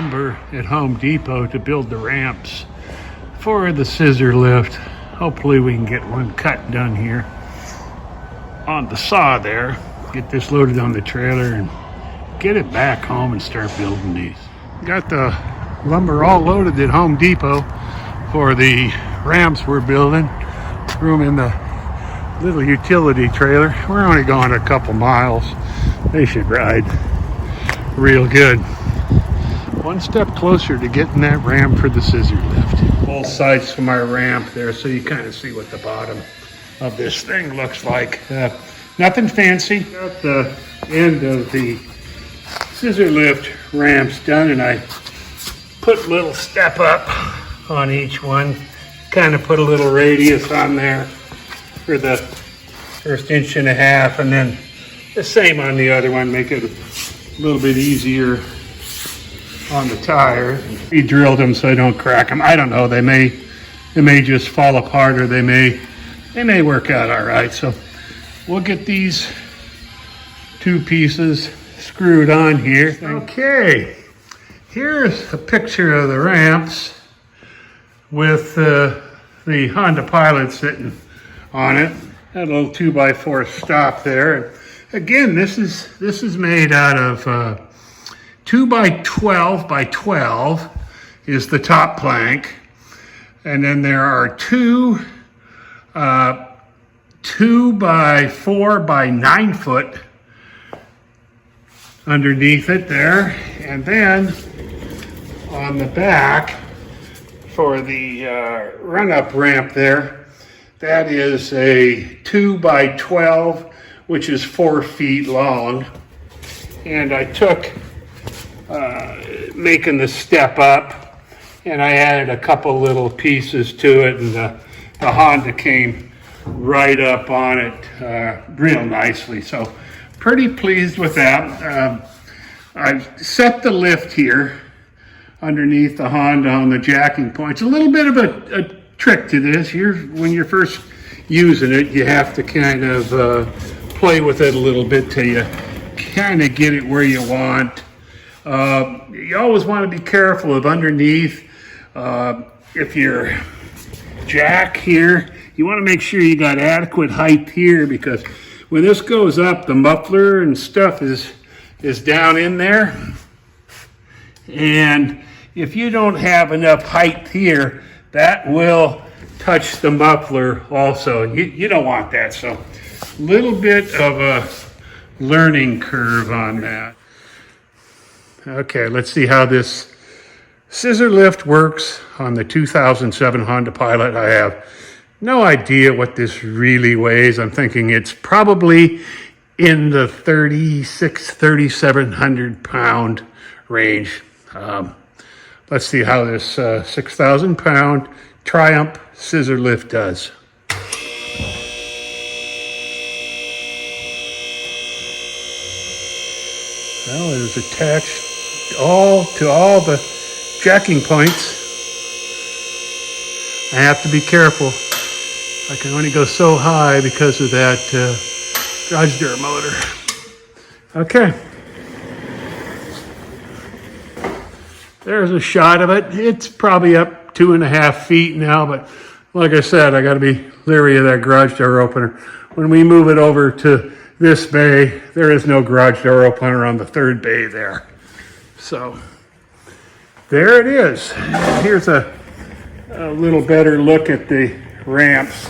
lumber at Home Depot to build the ramps for the scissor lift. Hopefully we can get one cut done here on the saw there. Get this loaded on the trailer and get it back home and start building these. Got the lumber all loaded at Home Depot for the ramps we're building. Room in the little utility trailer. We're only going a couple miles. They should ride real good. One step closer to getting that ramp for the scissor lift. Both sides from our ramp there, so you kind of see what the bottom of this thing looks like. Nothing fancy. Got the end of the scissor lift ramps done, and I put a little step up on each one. Kind of put a little radius on there for the first 1.5 inches, and then the same on the other one. Make it a little bit easier on the tire. We drilled them so I don't crack them. I don't know. They may just fall apart, or they may work out all right. So we'll get these two pieces screwed on here. Okay, here's a picture of the ramps with the Honda Pilot sitting on it. Had a little 2x4 stop there. Again, this is made out of 2x12 by 12 is the top plank, and then there are two 2x4 by 9 foot underneath it there, and then on the back for the run-up ramp there, that is a 2x12, which is 4 feet long. And I took making the step up, and I added a couple little pieces to it, and the Honda came right up on it real nicely. So pretty pleased with that. I've set the lift here underneath the Honda on the jacking points. A little bit of a trick to this. When you're first using it, you have to kind of play with it a little bit till you kind of get it where you want. You always want to be careful of underneath. If your jack here, you want to make sure you got adequate height here, because when this goes up, the muffler and stuff is down in there. And if you don't have enough height here, that will touch the muffler also. You don't want that. So a little bit of a learning curve on that. Okay, let's see how this scissor lift works on the 2007 Honda Pilot. I have no idea what this really weighs. I'm thinking it's probably in the 3,700 pound range. Let's see how this 6,000 pound Triumph scissor lift does. Well, it is attached to all the jacking points. I have to be careful. I can only go so high because of that garage door motor. Okay. There's a shot of it. It's probably up 2.5 feet now, but like I said, I got to be leery of that garage door opener. When we move it over to this bay, there is no garage door opener on the third bay there. So there it is. Here's a little better look at the ramps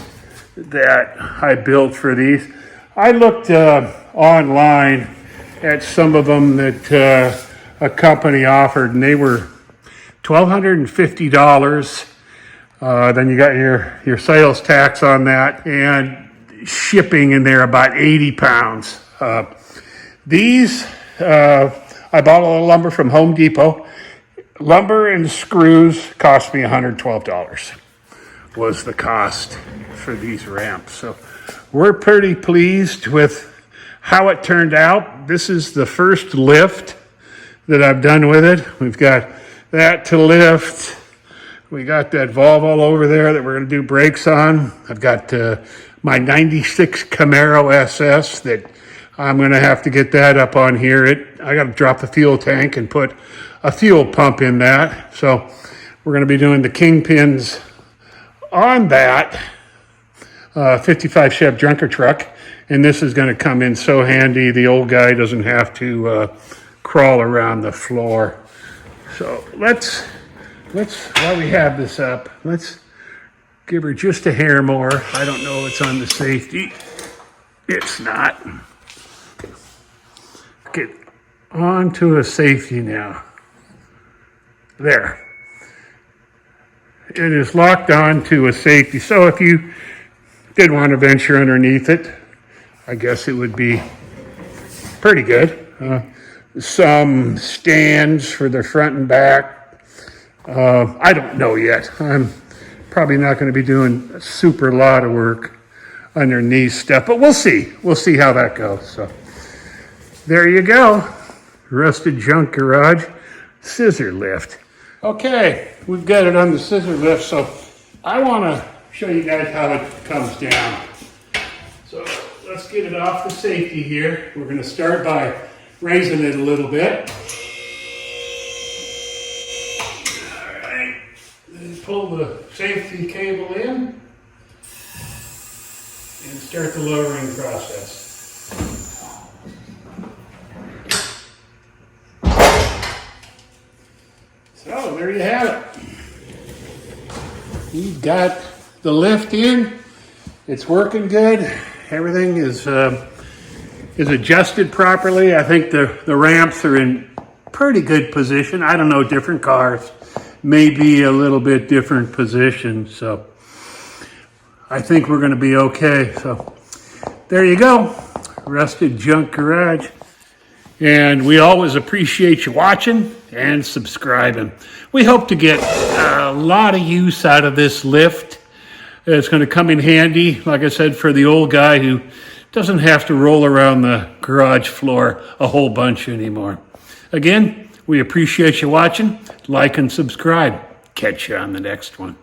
that I built for these. I looked online at some of them that a company offered, and they were $1,250. Then you got your sales tax on that, and shipping in there about 80 pounds. These, I bought a little lumber from Home Depot. Lumber and screws cost me $112 was the cost for these ramps. So we're pretty pleased with how it turned out. This is the first lift that I've done with it. We've got that to lift. We got that Volvo over there that we're going to do brakes on. I've got my 96 Camaro SS that I'm going to have to get that up on here. I got to drop the fuel tank and put a fuel pump in that. So we're going to be doing the kingpins on that 55 Chevy junker truck. And this is going to come in so handy. The old guy doesn't have to crawl around the floor. So let's while we have this up, let's give her just a hair more. I don't know if it's on the safety. It's not. Get onto a safety now. There. It is locked on to a safety. So if you did want to venture underneath it, I guess it would be pretty good. Some stands for the front and back. I don't know yet. I'm probably not going to be doing a super lot of work underneath stuff, but we'll see. We'll see how that goes. So there you go. Rusted Junk Garage scissor lift. Okay, we've got it on the scissor lift, so I want to show you guys how it comes down. So let's get it off the safety here. We're going to start by raising it a little bit. All right, then pull the safety cable in and start the lowering process. So there you have it. We've got the lift in. It's working good. Everything is adjusted properly. I think the ramps are in pretty good position. I don't know, different cars may be a little bit different position. So I think we're going to be okay. So there you go. Rusted Junk Garage. And we always appreciate you watching and subscribing. We hope to get a lot of use out of this lift. It's going to come in handy, like I said, for the old guy who doesn't have to roll around the garage floor a whole bunch anymore. Again, we appreciate you watching. Like and subscribe. Catch you on the next one.